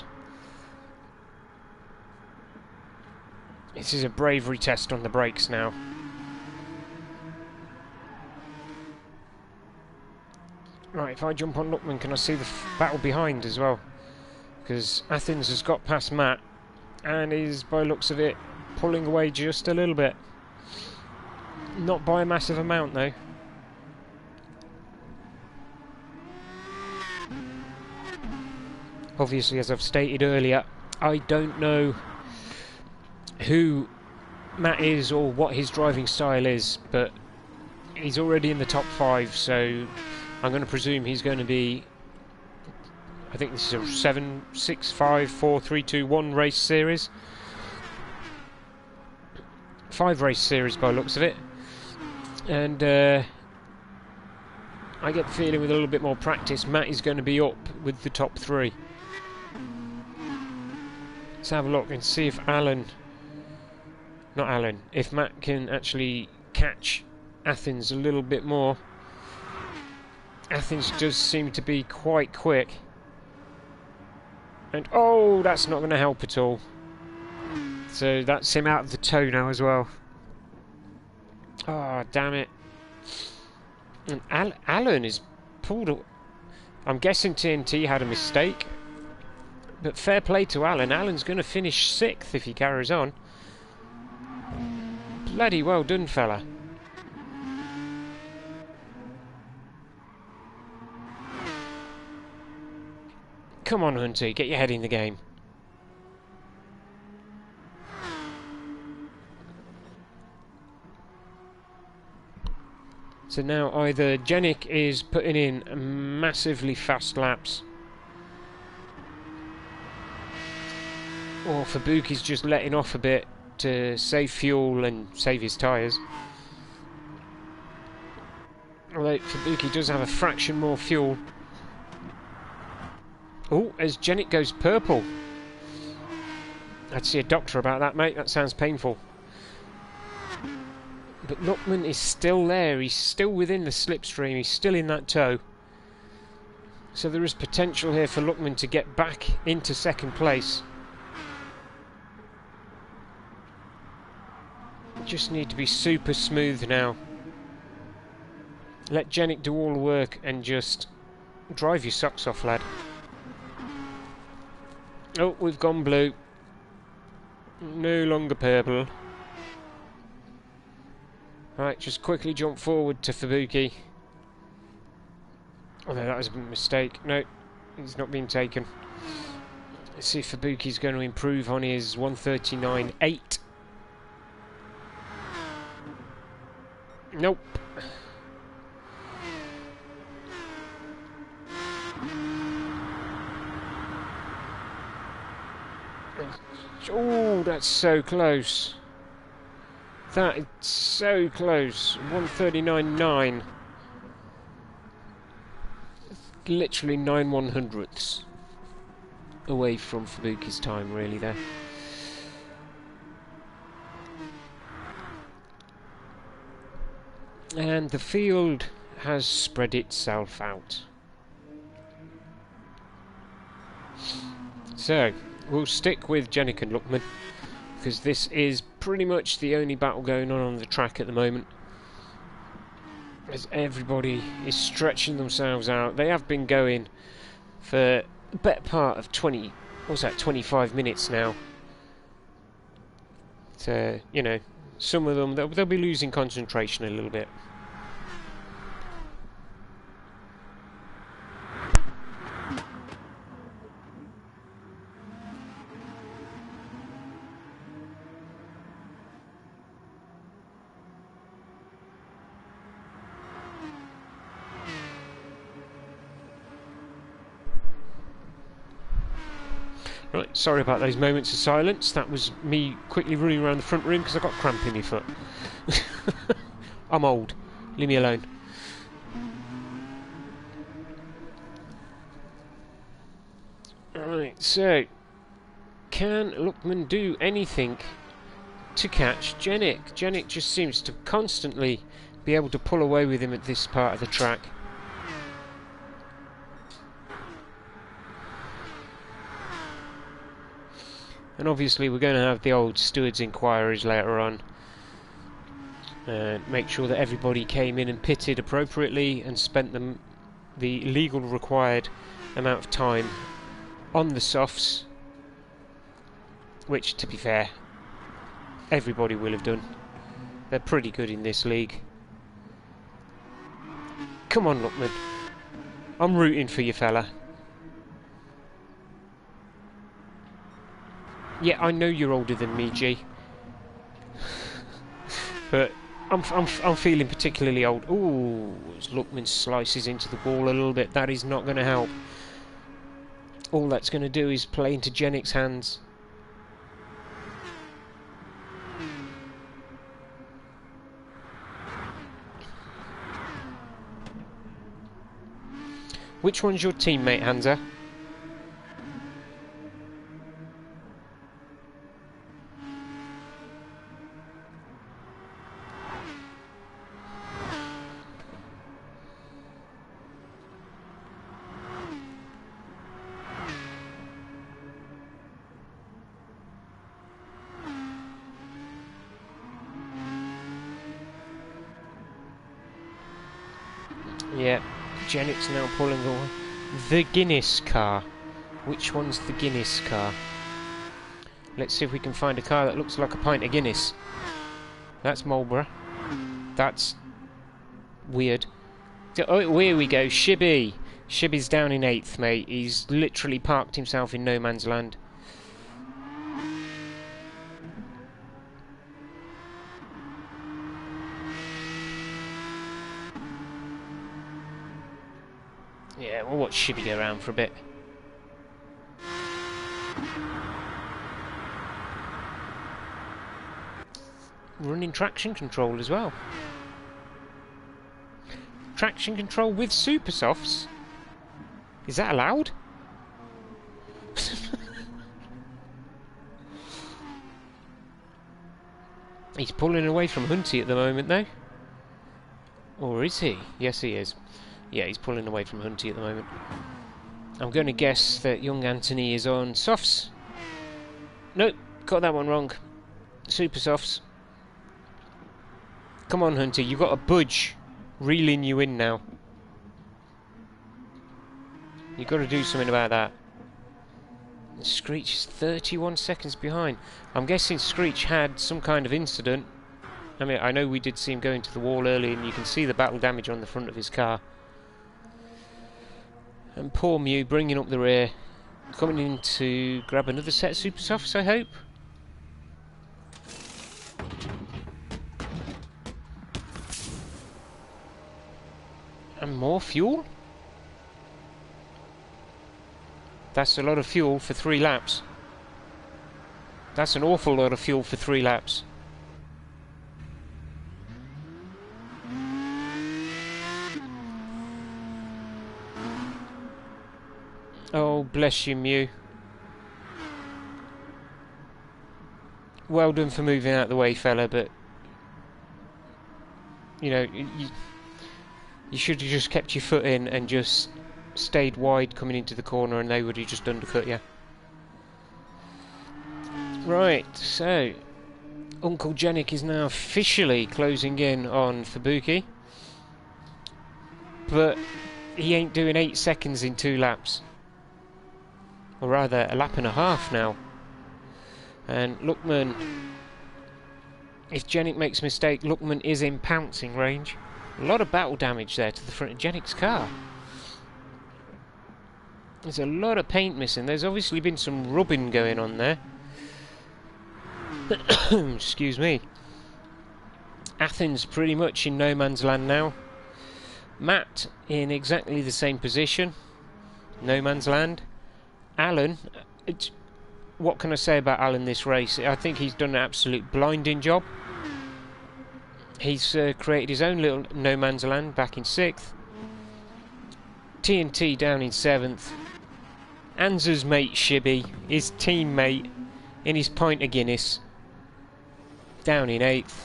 This is a bravery test on the brakes now. Right, if I jump on Luckman, can I see the battle behind as well? Because Athens has got past Matt and is, by looks of it, pulling away just a little bit. Not by a massive amount though. Obviously, as I've stated earlier, I don't know who Matt is or what his driving style is, but he's already in the top 5, so I'm going to presume he's going to be... I think this is a 7, 6, 5, 4, 3, 2, 1 race series. 5 race series by looks of it. And I get the feeling with a little bit more practice, Matt is going to be up with the top 3. Let's have a look and see if if Matt can actually catch Athens a little bit more. Athens does seem to be quite quick. And oh, that's not going to help at all. So that's him out of the tow now as well. Oh, damn it. And Alan is pulled... I'm guessing TNT had a mistake. But fair play to Alan. Alan's going to finish 6th if he carries on. Bloody well done, fella. Come on, Hunty, get your head in the game. So now either Jenik is putting in massively fast laps, or Fubuki's just letting off a bit to save fuel and save his tyres. Although Fubuki does have a fraction more fuel. Oh, as Jenik goes purple. I'd see a doctor about that, mate. That sounds painful. But Luckman is still there. He's still within the slipstream. He's still in that tow. So there is potential here for Luckman to get back into 2nd place. just need to be super smooth now. Let Genic do all the work and just drive your socks off, lad. Oh, we've gone blue. No longer purple. Right, just quickly jump forward to Fubuki. Oh no, that was a mistake. No, he's not being taken. Let's see if Fubuki's going to improve on his 139.8. Nope. Oh, that's so close. That is so close. 139.9. Literally 9/100ths away from Fubuki's time, really, there. And the field has spread itself out. So, we'll stick with Genic and Luckman, because this is pretty much the only battle going on the track at the moment. As everybody is stretching themselves out. They have been going for the better part of 25 minutes now. So, you know, some of them, they'll be losing concentration a little bit. Right, sorry about those moments of silence. That was me quickly running around the front room because I got cramp in my foot. I'm old. Leave me alone. Right, so can Luckman do anything to catch Genic? Genic just seems to constantly be able to pull away with him at this part of the track. And obviously we're going to have the old stewards' inquiries later on. Make sure that everybody came in and pitted appropriately and spent the legal required amount of time on the softs. Which, to be fair, everybody will have done. They're pretty good in this league. Come on, Luckman. I'm rooting for you, fella. Yeah, I know you're older than me, G. But I'm feeling particularly old. Ooh, as Luckman slices into the wall a little bit, that is not going to help. All that's going to do is play into Genic's hands. Which one's your teammate, Hansa? Yeah, Genic's now pulling away. The Guinness car. Which one's the Guinness car? Let's see if we can find a car that looks like a pint of Guinness. That's Marlborough. That's weird. Oh, here we go. Shibby. Shibby's down in 8th, mate. He's literally parked himself in no man's land. Yeah, we'll watch Shibby go around for a bit. Running traction control as well. Traction control with super softs? Is that allowed? He's pulling away from Hunty at the moment though. Or is he? Yes he is. Yeah, he's pulling away from Hunty at the moment. I'm going to guess that young Anthony is on softs. Nope, got that one wrong. Super softs. Come on, Hunter, you've got to budge. Reeling you in now. You've got to do something about that. Screech is 31 seconds behind. I'm guessing Screech had some kind of incident. I mean, I know we did see him go into the wall early, and you can see the battle damage on the front of his car. And poor Mew bringing up the rear. Coming in to grab another set of super softs, I hope. And more fuel? That's a lot of fuel for 3 laps. That's an awful lot of fuel for 3 laps. Oh, bless you, Mew. Well done for moving out of the way, fella, but... You know, you should have just kept your foot in and just stayed wide coming into the corner, and they would have just undercut you. Right, so... Uncle Jenik is now officially closing in on Fubuki. But he ain't doing 8 seconds in 2 laps. Or rather, a lap and a half now. And Luckman, if Jenik makes a mistake, Luckman is in pouncing range. A lot of battle damage there to the front of Jenik's car. There's a lot of paint missing. There's obviously been some rubbing going on there. Excuse me. Athens pretty much in no man's land now. Matt in exactly the same position. No man's land. Alan, what can I say about Alan this race? I think he's done an absolute blinding job. He's created his own little no man's land back in 6th. TNT down in 7th. Anza's mate Shibby, his teammate in his pint of Guinness, down in 8th.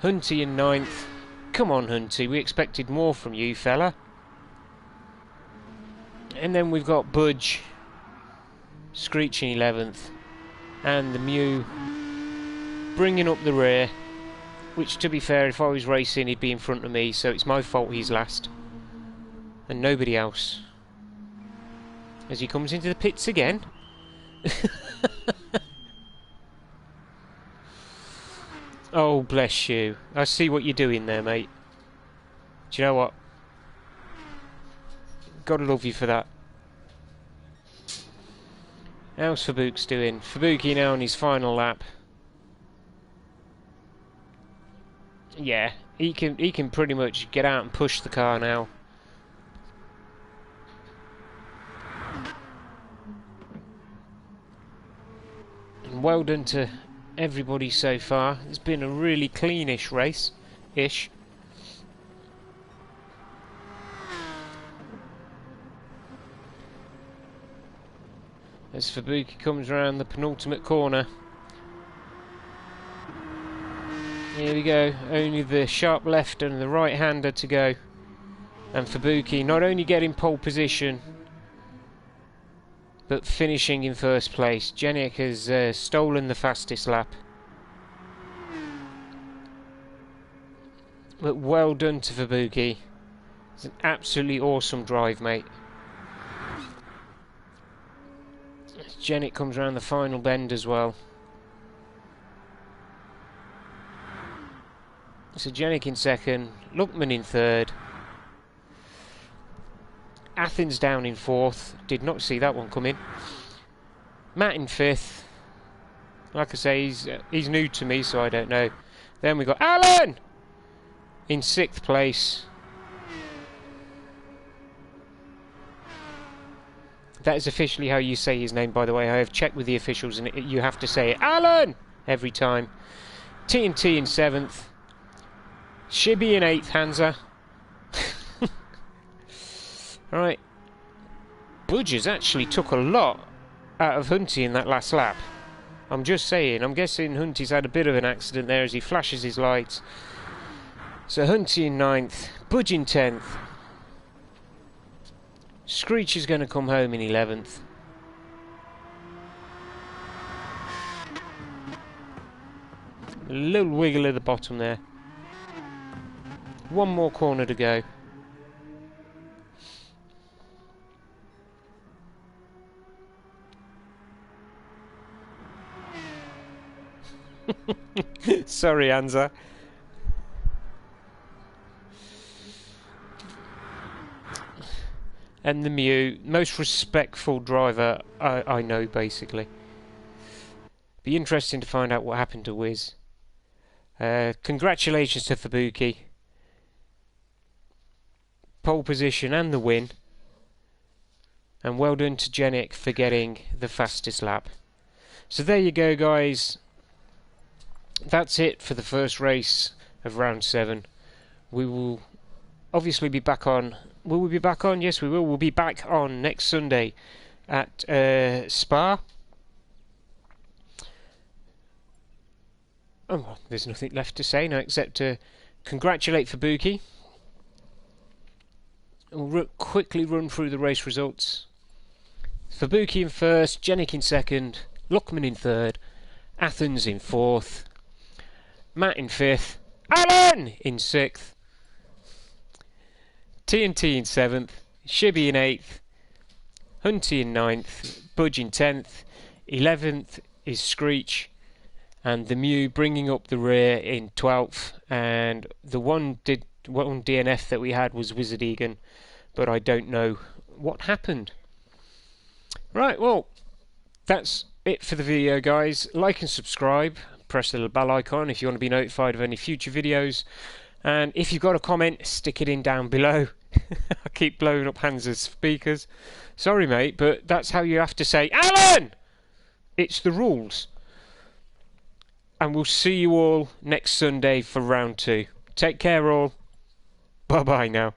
Hunty in 9th. Come on, Hunty, we expected more from you, fella. And then we've got Budge, Screech in 11th, and the Mew bringing up the rear, which, to be fair, if I was racing, he'd be in front of me, so it's my fault he's last, and nobody else. As he comes into the pits again. Oh, bless you. I see what you're doing there, mate. Do you know what? Gotta love you for that. How's Fubuki doing? Fubuki now on his final lap. Yeah, he can pretty much get out and push the car now. And well done to everybody so far. It's been a really cleanish race-ish. As Fubuki comes around the penultimate corner. Here we go, only the sharp left and the right hander to go. And Fubuki not only getting pole position, but finishing in first place. Jenik has stolen the fastest lap. But well done to Fubuki. It's an absolutely awesome drive, mate. Jenik comes around the final bend as well. So Jenik in 2nd, Luckman in 3rd. Athens down in 4th. Did not see that one come in. Matt in 5th. Like I say, he's new to me, so I don't know. Then we got Alan in 6th place. That is officially how you say his name, by the way. I have checked with the officials, and you have to say it, Alan, every time. TNT in 7th. Shibby in 8th, Hansa. Alright. Budges actually took a lot out of Hunty in that last lap. I'm just saying. I'm guessing Hunty's had a bit of an accident there as he flashes his lights. So Hunty in 9th. Budge in 10th. Screech is going to come home in 11th. A little wiggle at the bottom there. One more corner to go. Sorry, Anza. And the Mew, most respectful driver I know, basically. Be interesting to find out what happened to Wiz. Congratulations to Fabuki. Pole position and the win. And well done to Genic for getting the fastest lap. So there you go, guys. That's it for the first race of round 7. We will obviously be back on. Will we be back on? Yes, we will. We'll be back on next Sunday at Spa. Oh, well, there's nothing left to say now except to congratulate Fabuki. We'll quickly run through the race results. Fabuki in first, Genic in second, Luckman in third, Athens in fourth, Matt in fifth, Alan in sixth, TNT in seventh, Shibby in eighth, Hunty in ninth, Budge in 10th, 11th is Screech, and the Mew bringing up the rear in 12th, and the one DNF that we had was Wizard Egan, but I don't know what happened. Right, well, that's it for the video, guys. Like and subscribe, press the little bell icon if you want to be notified of any future videos, and if you've got a comment, stick it in down below. I keep blowing up hands as speakers. Sorry, mate, but that's how you have to say, Alan! It's the rules. And we'll see you all next Sunday for round 2. Take care, all. Bye-bye now.